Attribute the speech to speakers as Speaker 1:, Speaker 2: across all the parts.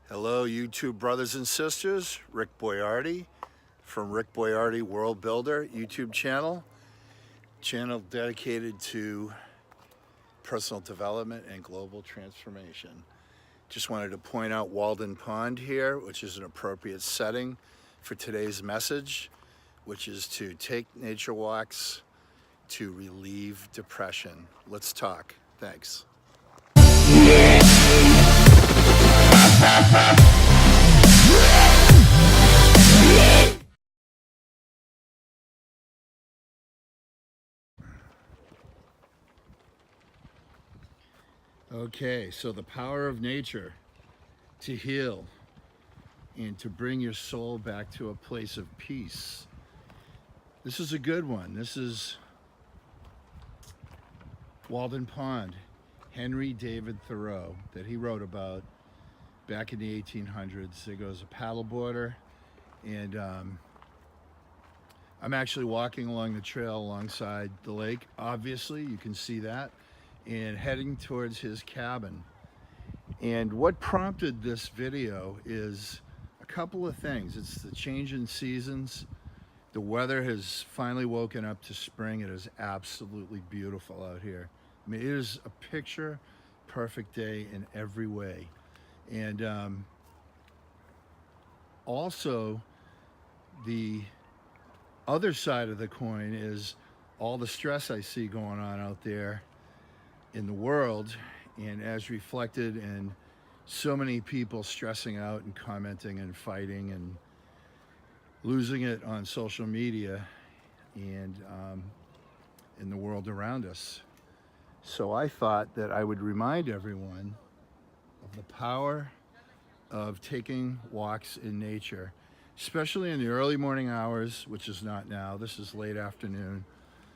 Speaker 1: Hello, YouTube brothers and sisters. Rick Boyardi from Rick Boyardi World Builder YouTube channel dedicated to personal development and global transformation. Just wanted to point out Walden Pond here, which is an appropriate setting for today's message, which is to take nature walks to relieve depression. Let's talk. Thanks. Okay, so the power of nature to heal and to bring your soul back to a place of peace. This is a good one. This is Walden Pond, Henry David Thoreau, that he wrote about back in the 1800s. There goes a paddleboarder, and I'm actually walking along the trail alongside the lake. Obviously, you can see that, and heading towards his cabin. And what prompted this video is a couple of things. It's the change in seasons. The weather has finally woken up to spring. It is absolutely beautiful out here. I mean, it is a picture perfect day in every way. And also, the other side of the coin is all the stress I see going on out there in the world, and as reflected in so many people stressing out and commenting and fighting and losing it on social media and in the world around us. So I thought that I would remind everyone of the power of taking walks in nature, especially in the early morning hours, which is not now. This is late afternoon,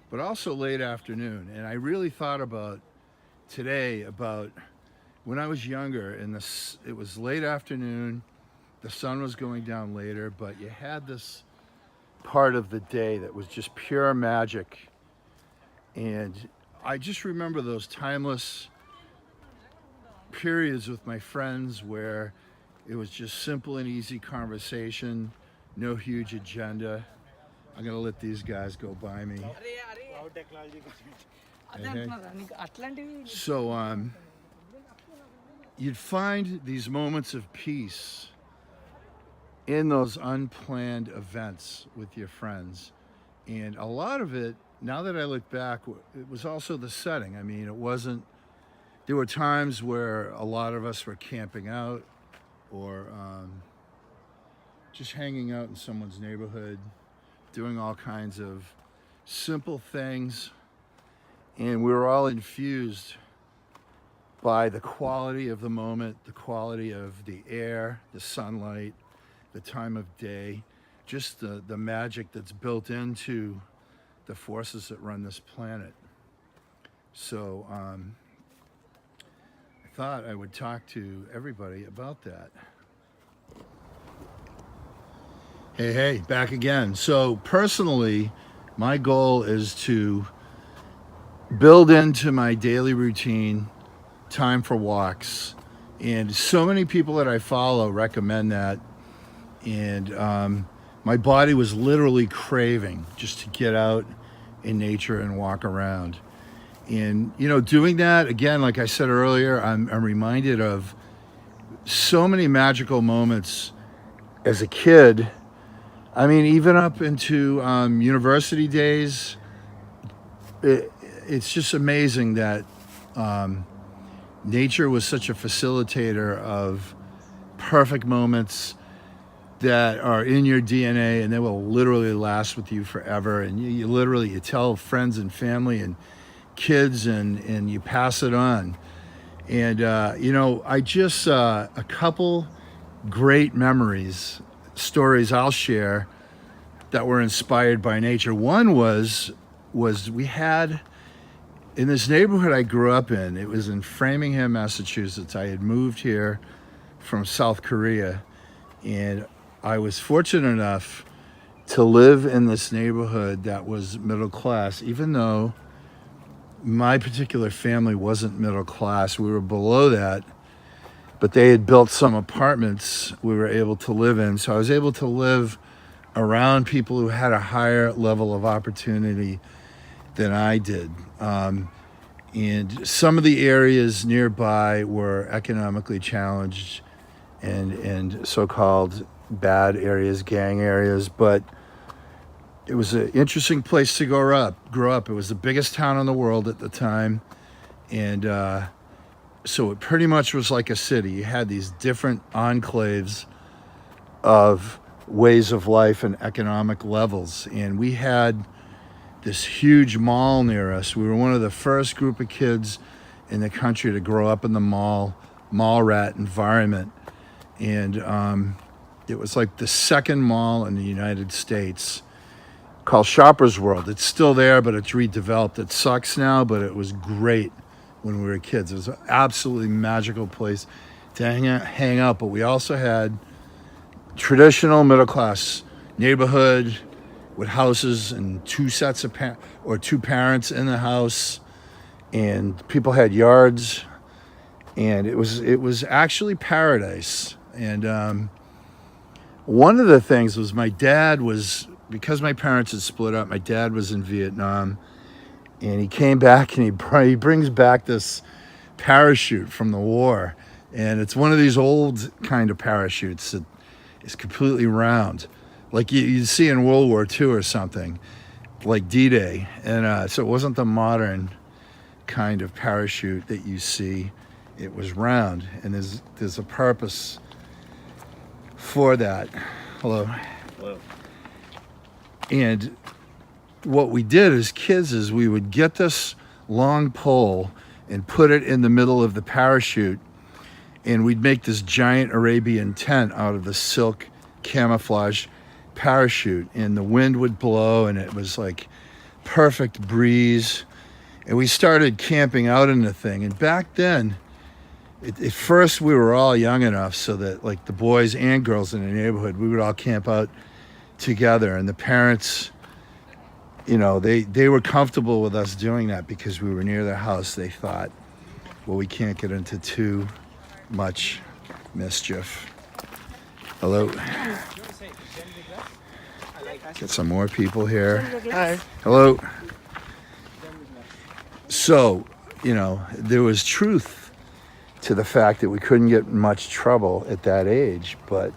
Speaker 1: but also late afternoon. And I really thought about today, about when I was younger, and it was late afternoon, the sun was going down later, but you had this part of the day that was just pure magic. And I just remember those timeless periods with my friends where it was just simple and easy conversation, no huge agenda. I'm gonna let these guys go by me. Hey. So you'd find these moments of peace in those unplanned events with your friends. And a lot of it, now that I look back, it was also the setting. I mean, there were times where a lot of us were camping out or just hanging out in someone's neighborhood, doing all kinds of simple things. And we were all infused by the quality of the moment, the quality of the air, the sunlight, the time of day, just the magic that's built into the forces that run this planet. So I thought I would talk to everybody about that. Hey, back again. So personally, my goal is to build into my daily routine time for walks. And so many people that I follow recommend that. And my body was literally craving just to get out in nature and walk around. And, you know, doing that, again, like I said earlier, I'm reminded of so many magical moments as a kid. I mean, even up into university days, it's just amazing that nature was such a facilitator of perfect moments that are in your DNA, and they will literally last with you forever. And you tell friends and family and kids, and you pass it on. And you know, I just a couple great stories I'll share that were inspired by nature. One was we had, in this neighborhood I grew up in, it was in Framingham, Massachusetts. I had moved here from South Korea, and I was fortunate enough to live in this neighborhood that was middle class, even though my particular family wasn't middle class. We were below that. but they had built some apartments we were able to live in. So I was able to live around people who had a higher level of opportunity than I did. And some of the areas nearby were economically challenged and so-called bad areas, gang areas, but it was an interesting place to grow up. It was the biggest town in the world at the time. And so it pretty much was like a city. You had these different enclaves of ways of life and economic levels. And we had this huge mall near us. We were one of the first group of kids in the country to grow up in the mall rat environment. And it was like the second mall in the United States, called Shoppers World. It's still there, but it's redeveloped. It sucks now, but it was great when we were kids. It was an absolutely magical place to hang out. But we also had traditional middle-class neighborhood with houses and two parents in the house, and people had yards, and it was actually paradise. And one of the things was because my parents had split up, my dad was in Vietnam, and he came back and he brings back this parachute from the war. And it's one of these old kind of parachutes that is completely round, like you'd see in World War II or something, like D-Day. And so it wasn't the modern kind of parachute that you see. It was round, and there's a purpose for that. Hello.
Speaker 2: Hello.
Speaker 1: And what we did as kids is we would get this long pole and put it in the middle of the parachute, and we'd make this giant Arabian tent out of the silk camouflage parachute, and the wind would blow, and it was like perfect breeze. And we started camping out in the thing. And back then, at first we were all young enough so that like the boys and girls in the neighborhood, we would all camp out together, and the parents, they were comfortable with us doing that because we were near their house. They thought, well, we can't get into too much mischief. Hello. Get some more people here.
Speaker 2: Hi.
Speaker 1: Hello. So, there was truth to the fact that we couldn't get in much trouble at that age, but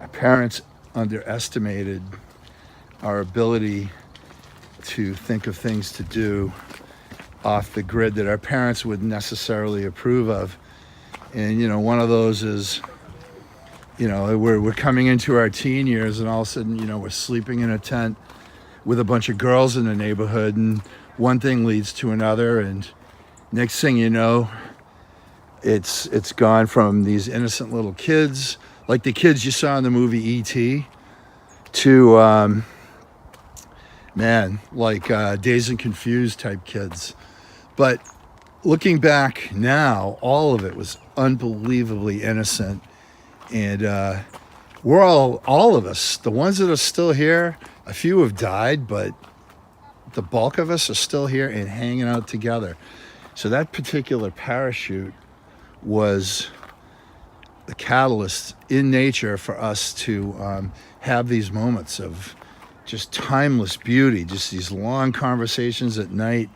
Speaker 1: our parents underestimated our ability to think of things to do off the grid that our parents would necessarily approve of. And one of those is, we're coming into our teen years, and all of a sudden, we're sleeping in a tent with a bunch of girls in the neighborhood, and one thing leads to another, and next thing you know, it's gone from these innocent little kids, like the kids you saw in the movie E.T., to Dazed and Confused type kids. But looking back now, all of it was unbelievably innocent. And we're all of us, the ones that are still here, a few have died, but the bulk of us are still here and hanging out together. So that particular parachute was the catalyst in nature for us to have these moments of just timeless beauty, just these long conversations at night.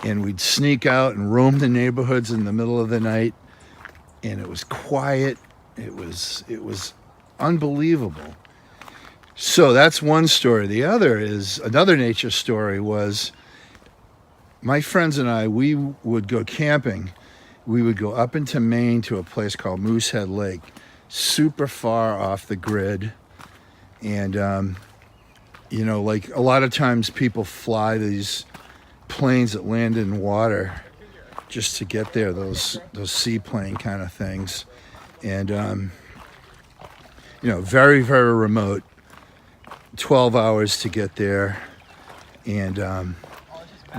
Speaker 1: And we'd sneak out and roam the neighborhoods in the middle of the night, and it was quiet. It was unbelievable. So that's one story. The other is another nature story. Was my friends and I, we would go camping. We would go up into Maine to a place called Moosehead Lake, super far off the grid. And, like a lot of times people fly these planes that land in water just to get there, those seaplane kind of things. And, very, very remote, 12 hours to get there. And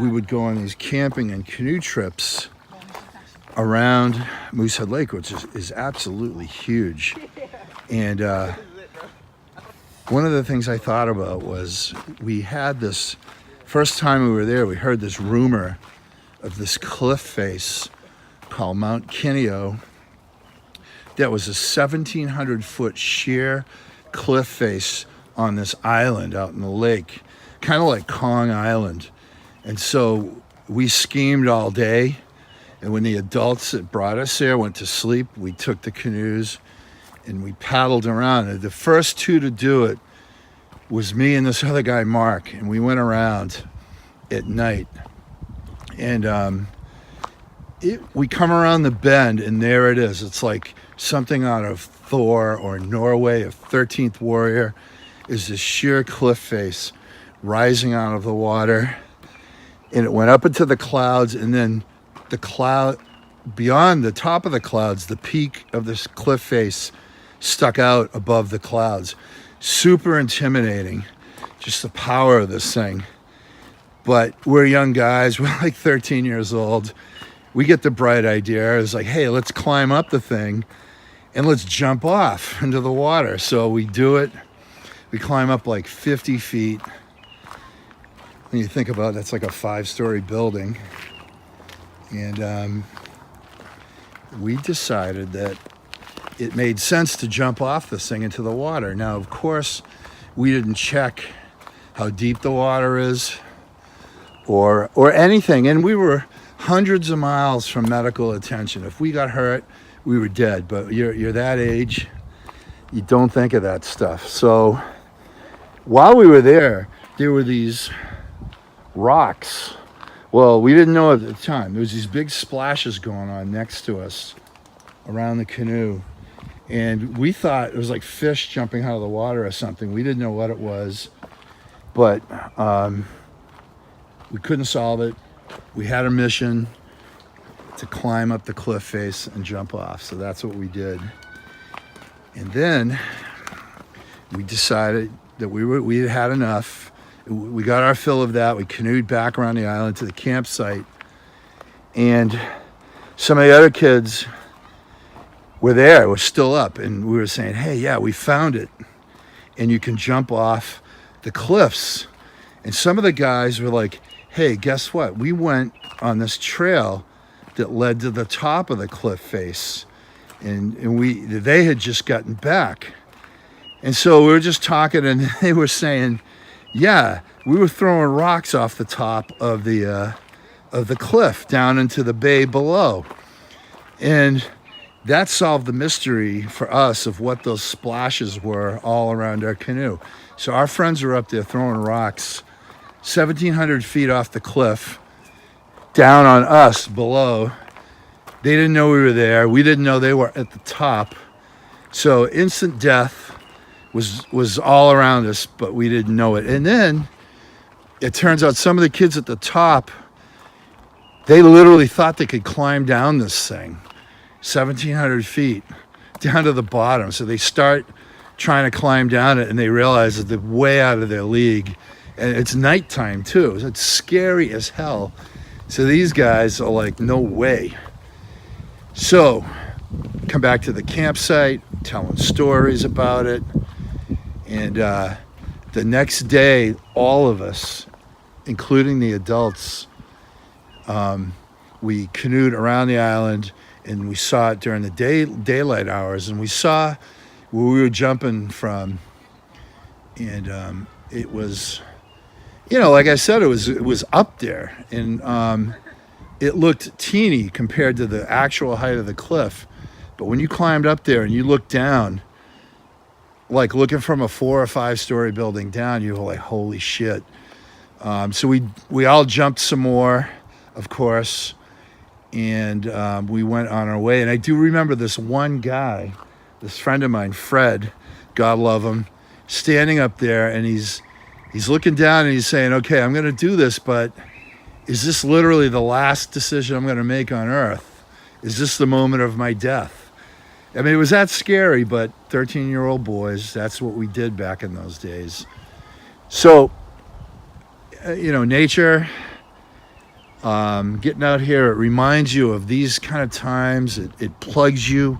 Speaker 1: we would go on these camping and canoe trips around Moosehead Lake, which is absolutely huge. And one of the things I thought about was we had this, first time we were there, we heard this rumor of this cliff face called Mount Kineo. that was a 1,700-foot sheer cliff face on this island out in the lake, kind of like Kong Island. And so we schemed all day. And when the adults that brought us there went to sleep, we took the canoes and we paddled around. And the first two to do it was me and this other guy, Mark. And we went around at night. And we come around the bend, and there it is. It's like something out of Thor or Norway, a 13th Warrior, is this sheer cliff face rising out of the water. And it went up into the clouds, and then the cloud, beyond the top of the clouds, the peak of this cliff face stuck out above the clouds. Super intimidating, just the power of this thing. But we're young guys, we're like 13 years old. We get the bright idea. It's like, hey, let's climb up the thing and let's jump off into the water. So we do it. We climb up like 50 feet. When you think about it, that's like a 5-story building. And we decided that it made sense to jump off this thing into the water. Now, of course, we didn't check how deep the water is or anything. And we were hundreds of miles from medical attention. If we got hurt, we were dead. But you're that age, you don't think of that stuff. So while we were there were these rocks. Well, we didn't know at the time. There was these big splashes going on next to us around the canoe. And we thought it was like fish jumping out of the water or something. We didn't know what it was. But we couldn't solve it. We had a mission to climb up the cliff face and jump off. So that's what we did. And then we decided that we had had enough. We got our fill of that. We canoed back around the island to the campsite. And some of the other kids were still up. And we were saying, hey, yeah, we found it. And you can jump off the cliffs. And some of the guys were like, hey, guess what? We went on this trail that led to the top of the cliff face. And they had just gotten back. And so we were just talking, and they were saying, yeah, we were throwing rocks off the top of the cliff down into the bay below. And that solved the mystery for us of what those splashes were all around our canoe. So our friends were up there throwing rocks 1,700 feet off the cliff down on us below. They didn't know we were there. We didn't know they were at the top. So instant death was all around us, but we didn't know it. And then it turns out some of the kids at the top, they literally thought they could climb down this thing 1,700 feet down to the bottom. So they start trying to climb down it, and they realize that they're way out of their league. And it's nighttime too. It's scary as hell. So these guys are like, no way. So come back to the campsite, telling stories about it. And the next day, all of us, including the adults, we canoed around the island, and we saw it during the daylight hours. And we saw where we were jumping from. And it was, like I said, it was up there. And it looked teeny compared to the actual height of the cliff. But when you climbed up there and you looked down, like looking from a 4 or 5-story building down, you were like, holy shit. So we all jumped some more, of course, and we went on our way. And I do remember this one guy, this friend of mine, Fred, God love him, standing up there, and he's looking down and he's saying, okay, I'm going to do this, but is this literally the last decision I'm going to make on Earth? Is this the moment of my death? I mean, it was that scary, but 13-year-old boys, that's what we did back in those days. So, nature, getting out here, it reminds you of these kind of times. It plugs you,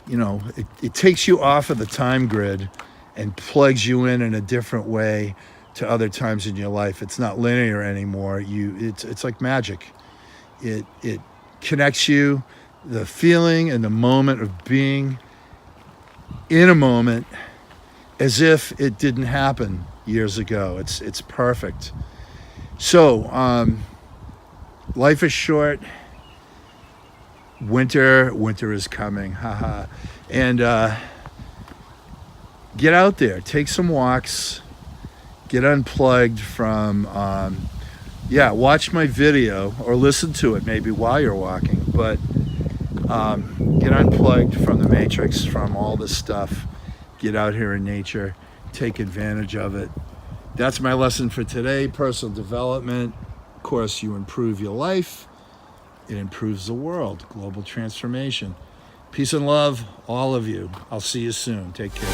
Speaker 1: it takes you off of the time grid and plugs you in a different way to other times in your life. It's not linear anymore. It's like magic. It connects you the feeling and the moment of being in a moment as if it didn't happen years ago. It's perfect. So life is short. Winter is coming. Haha. And get out there, take some walks, get unplugged from watch my video or listen to it maybe while you're walking, but get unplugged from the matrix, from all this stuff. Get out here in nature, take advantage of it. That's my lesson for today. Personal development. Of course, you improve your life, it improves the world. Global transformation. Peace and love, all of you. I'll see you soon. Take care.